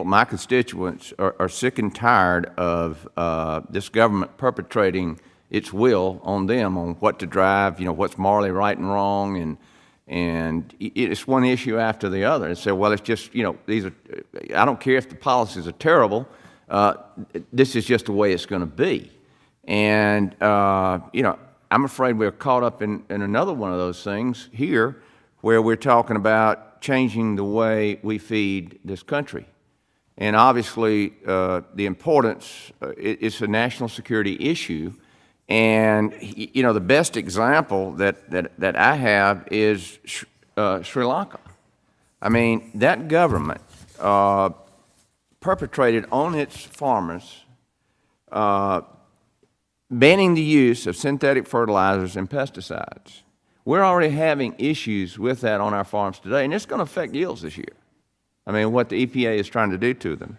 my constituents are sick and tired of this government perpetrating its will on them on what to drive, what's morally right and wrong, and it's one issue after the other. And so, well, it's just, I don't care if the policies are terrible, this is just the way it's going to be. And, I'm afraid we're caught up in another one of those things here where we're talking about changing the way we feed this country. And obviously, the importance, it's a national security issue. And, the best example that I have is Sri Lanka. I mean, that government perpetrated on its farmers banning the use of synthetic fertilizers and pesticides. We're already having issues with that on our farms today, and it's going to affect yields this year. I mean, what the EPA is trying to do to them.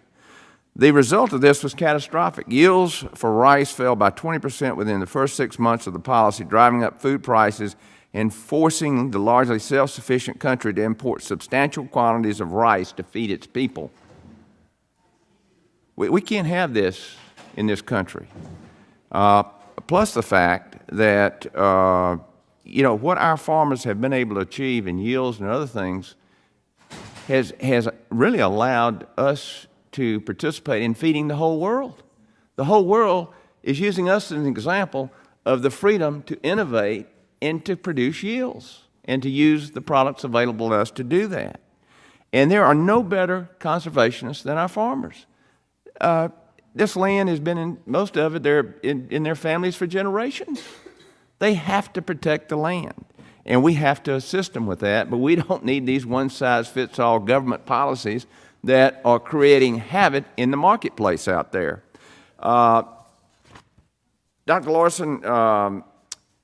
The result of this was catastrophic. Yields for rice fell by 20% within the first 6 months of the policy, driving up food prices and forcing the largely self-sufficient country to import substantial quantities of rice to feed its people. We can't have this in this country. Plus the fact that, what our farmers have been able to achieve in yields and other things has really allowed us to participate in feeding the whole world. The whole world is using us as an example of the freedom to innovate and to produce yields and to use the products available to us to do that. And there are no better conservationists than our farmers. This land has been most of it, they're in their families for generations. They have to protect the land, and we have to assist them with that, but we don't need these one-size-fits-all government policies that are creating havoc in the marketplace out there. Dr. Larson,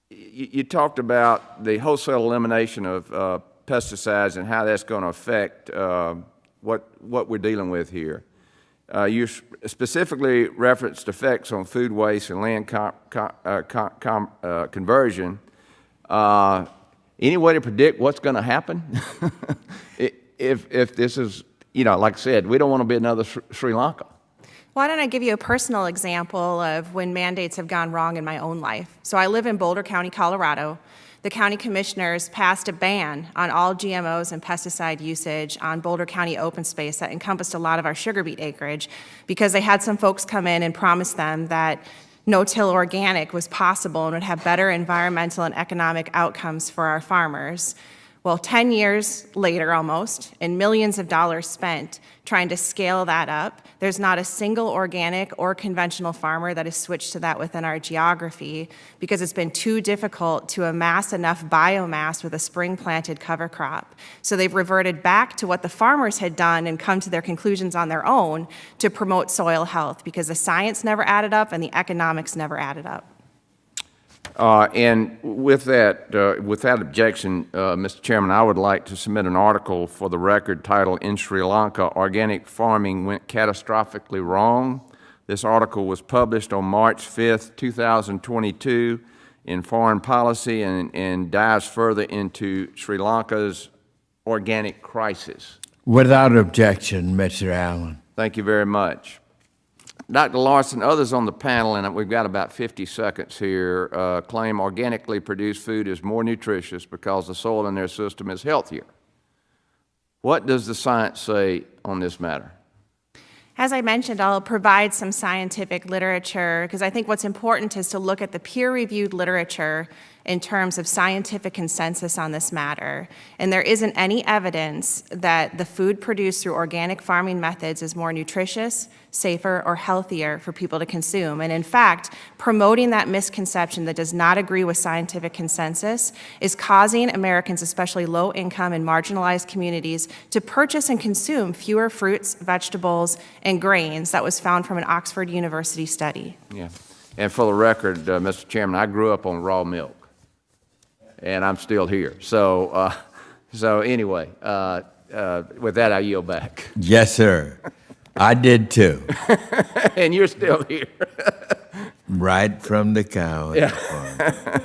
you talked about the wholesale elimination of pesticides and how that's going to affect what we're dealing with here. You specifically referenced effects on food waste and land conversion. Any way to predict what's going to happen? if this is, like I said, we don't want to be another Sri Lanka. Why don't I give you a personal example of when mandates have gone wrong in my own life? So I live in Boulder County, Colorado. The county commissioners passed a ban on all GMOs and pesticide usage on Boulder County open space that encompassed a lot of our sugar beet acreage because they had some folks come in and promise them that no-till organic was possible and would have better environmental and economic outcomes for our farmers. Well, 10 years later almost, and millions of dollars spent trying to scale that up, there's not a single organic or conventional farmer that has switched to that within our geography because it's been too difficult to amass enough biomass with a spring-planted cover crop. So they've reverted back to what the farmers had done and come to their conclusions on their own to promote soil health because the science never added up and the economics never added up. And with that objection, Mr. Chairman, I would like to submit an article for the record titled, "In Sri Lanka, Organic Farming Went Catastrophically Wrong." This article was published on March 5th, 2022 in Foreign Policy and dives further into Sri Lanka's organic crisis. Without objection, Mr. Allen. Thank you very much. Dr. Larson, others on the panel, and we've got about 50 seconds here, claim organically produced food is more nutritious because the soil in their system is healthier. What does the science say on this matter? As I mentioned, I'll provide some scientific literature because I think what's important is to look at the peer-reviewed literature in terms of scientific consensus on this matter. And there isn't any evidence that the food produced through organic farming methods is more nutritious, safer, or healthier for people to consume. And in fact, promoting that misconception that does not agree with scientific consensus is causing Americans, especially low-income and marginalized communities, to purchase and consume fewer fruits, vegetables, and grains. That was found from an Oxford University study. Yeah. And for the record, Mr. Chairman, I grew up on raw milk. And I'm still here. So, anyway, with that, I yield back. Yes, sir. I did too. And you're still here. Right from the cow. Yeah.